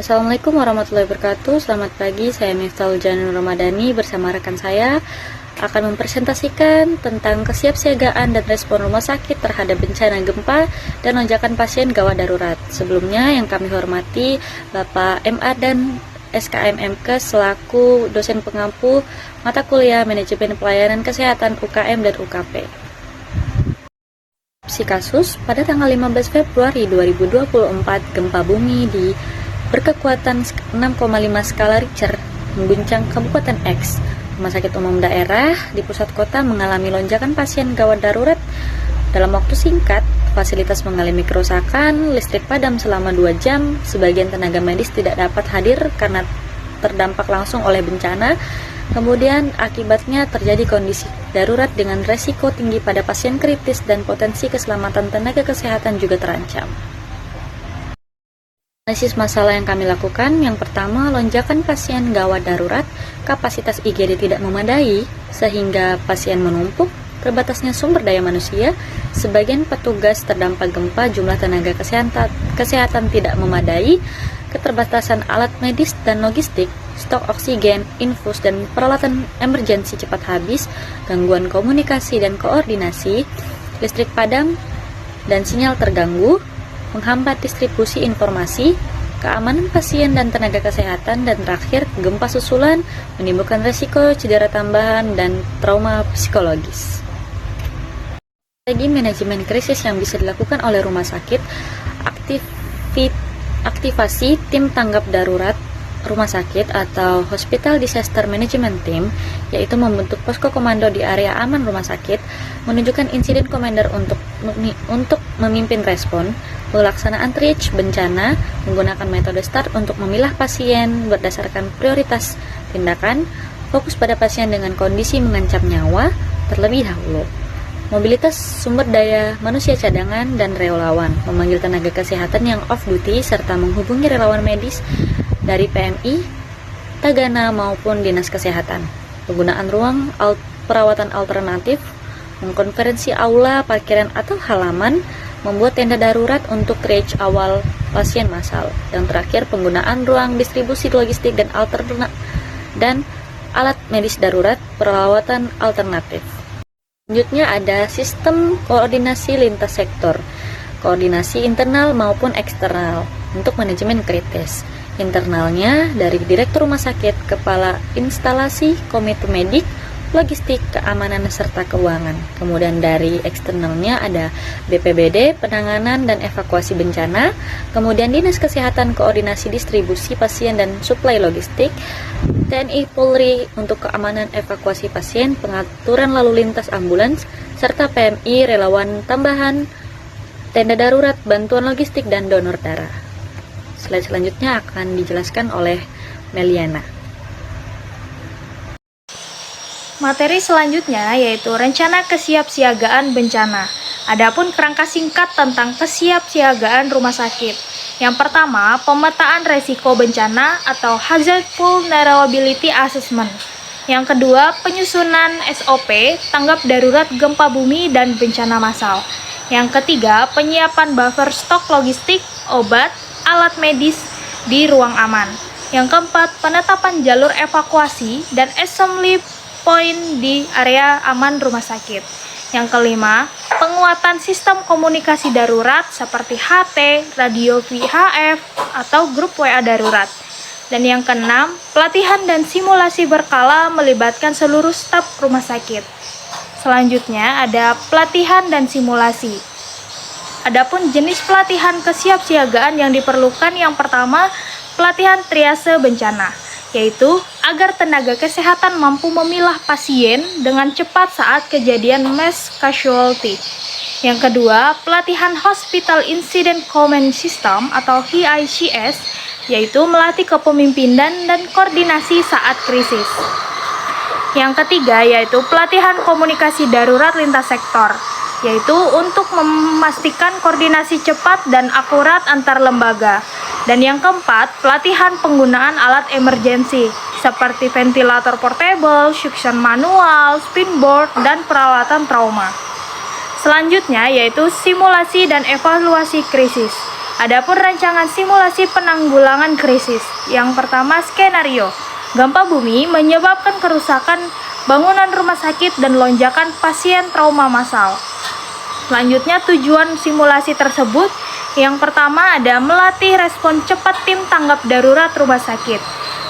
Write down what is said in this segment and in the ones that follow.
Assalamualaikum warahmatullahi wabarakatuh. Selamat pagi, saya Miftahul Janur Ramadhani bersama rekan saya akan mempresentasikan tentang kesiapsiagaan dan respon rumah sakit terhadap bencana gempa dan lonjakan pasien gawat darurat. Sebelumnya yang kami hormati Bapak MA dan SKM MKes selaku dosen pengampu mata kuliah Manajemen Pelayanan Kesehatan UKM dan UKP. Kasus pada tanggal 15 Februari 2024 gempa bumi berkekuatan 6,5 skala Richter mengguncang Kabupaten X. Rumah sakit umum daerah di pusat kota mengalami lonjakan pasien gawat darurat. Dalam waktu singkat, fasilitas mengalami kerusakan, listrik padam selama 2 jam, sebagian tenaga medis tidak dapat hadir karena terdampak langsung oleh bencana. Kemudian akibatnya terjadi kondisi darurat dengan resiko tinggi pada pasien kritis dan potensi keselamatan tenaga kesehatan juga terancam. Analisis masalah yang kami lakukan, yang pertama, lonjakan pasien gawat darurat, kapasitas IGD tidak memadai sehingga pasien menumpuk, terbatasnya sumber daya manusia, sebagian petugas terdampak gempa, jumlah tenaga kesehatan tidak memadai, keterbatasan alat medis dan logistik, stok oksigen, infus, dan peralatan emergensi cepat habis, gangguan komunikasi dan koordinasi, listrik padam dan sinyal terganggu, menghambat distribusi informasi, keamanan pasien dan tenaga kesehatan, dan terakhir, gempa susulan menimbulkan resiko cedera tambahan dan trauma psikologis. Strategi manajemen krisis yang bisa dilakukan oleh rumah sakit, aktivasi tim tanggap darurat rumah sakit atau Hospital Disaster Management Team, yaitu membentuk posko komando di area aman rumah sakit, menunjukkan insiden commander untuk memimpin respon, pelaksanaan triage bencana, menggunakan metode START untuk memilah pasien berdasarkan prioritas tindakan, fokus pada pasien dengan kondisi mengancam nyawa terlebih dahulu. Mobilitas sumber daya manusia cadangan dan relawan, memanggil tenaga kesehatan yang off-duty, serta menghubungi relawan medis dari PMI, Tagana maupun Dinas Kesehatan. Penggunaan ruang perawatan alternatif, mengkonferensi aula, parkiran atau halaman, membuat tenda darurat untuk triage awal pasien massal. Yang terakhir, penggunaan ruang distribusi logistik dan alat medis darurat, perawatan alternatif. Selanjutnya ada sistem koordinasi lintas sektor, koordinasi internal maupun eksternal untuk manajemen kritis. Internalnya dari Direktur Rumah Sakit, Kepala Instalasi, Komite Medik, Logistik, Keamanan, serta Keuangan. Kemudian dari eksternalnya ada BPBD, Penanganan dan Evakuasi Bencana, kemudian Dinas Kesehatan, Koordinasi Distribusi Pasien dan Suplai Logistik, TNI Polri untuk keamanan evakuasi pasien, pengaturan lalu lintas ambulans, serta PMI, relawan tambahan, tenda darurat, bantuan logistik, dan donor darah. Slide selanjutnya akan dijelaskan oleh Meliana. Materi selanjutnya yaitu rencana kesiapsiagaan bencana. Adapun kerangka singkat tentang kesiapsiagaan rumah sakit. Yang pertama, pemetaan resiko bencana atau Hazard Vulnerability Assessment. Yang kedua, penyusunan SOP tanggap darurat gempa bumi dan bencana massal. Yang ketiga, penyiapan buffer stok logistik, obat, alat medis di ruang aman. Yang keempat, penetapan jalur evakuasi dan assembly point di area aman rumah sakit. Yang kelima, penguatan sistem komunikasi darurat seperti HT, radio VHF, atau grup WA darurat. Dan yang keenam, pelatihan dan simulasi berkala melibatkan seluruh staf rumah sakit. Selanjutnya ada pelatihan dan simulasi. Adapun jenis pelatihan kesiapsiagaan yang diperlukan, yang pertama, pelatihan triase bencana, yaitu agar tenaga kesehatan mampu memilah pasien dengan cepat saat kejadian mass casualty. Yang kedua, pelatihan Hospital Incident Command System atau HICS, yaitu melatih kepemimpinan dan koordinasi saat krisis. Yang ketiga, yaitu pelatihan komunikasi darurat lintas sektor, yaitu untuk memastikan koordinasi cepat dan akurat antar lembaga. Dan yang keempat, pelatihan penggunaan alat emergensi seperti ventilator portable, suction manual, spinboard, dan peralatan trauma. Selanjutnya yaitu simulasi dan evaluasi krisis. Adapun rancangan simulasi penanggulangan krisis. Yang pertama, skenario. Gempa bumi menyebabkan kerusakan bangunan rumah sakit dan lonjakan pasien trauma massal. Selanjutnya, tujuan simulasi tersebut. Yang pertama ada melatih respon cepat tim tanggap darurat rumah sakit,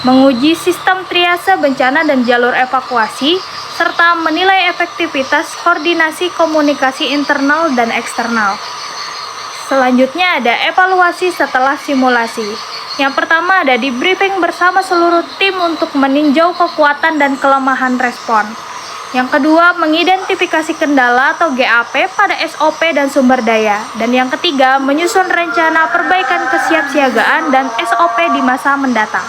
menguji sistem triase bencana dan jalur evakuasi, serta menilai efektivitas koordinasi komunikasi internal dan eksternal. Selanjutnya ada evaluasi setelah simulasi. Yang pertama ada debriefing bersama seluruh tim untuk meninjau kekuatan dan kelemahan respon. Yang kedua, mengidentifikasi kendala atau GAP pada SOP dan sumber daya. Dan yang ketiga, menyusun rencana perbaikan kesiapsiagaan dan SOP di masa mendatang.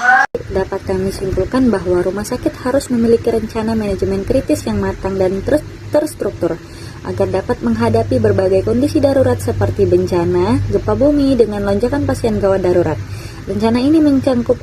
Dapat kami simpulkan bahwa rumah sakit harus memiliki rencana manajemen kritis yang matang dan terstruktur agar dapat menghadapi berbagai kondisi darurat seperti bencana, gempa bumi dengan lonjakan pasien gawat darurat. Rencana ini mencangkup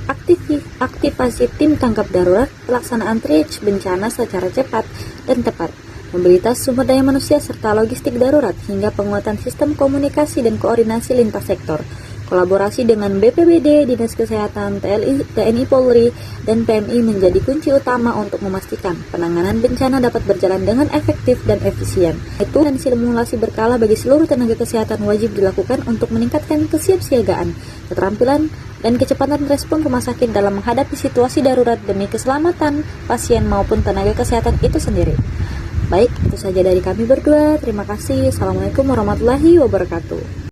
aktivasi tim tanggap darurat, pelaksanaan triage bencana secara cepat dan tepat, mobilitas sumber daya manusia serta logistik darurat, hingga penguatan sistem komunikasi dan koordinasi lintas sektor. Kolaborasi dengan BPBD, Dinas Kesehatan, TNI Polri, dan PMI menjadi kunci utama untuk memastikan penanganan bencana dapat berjalan dengan efektif dan efisien. Itu dan simulasi berkala bagi seluruh tenaga kesehatan wajib dilakukan untuk meningkatkan kesiapsiagaan, keterampilan, dan kecepatan respon rumah sakit dalam menghadapi situasi darurat demi keselamatan pasien maupun tenaga kesehatan itu sendiri. Baik, itu saja dari kami berdua. Terima kasih. Assalamualaikum warahmatullahi wabarakatuh.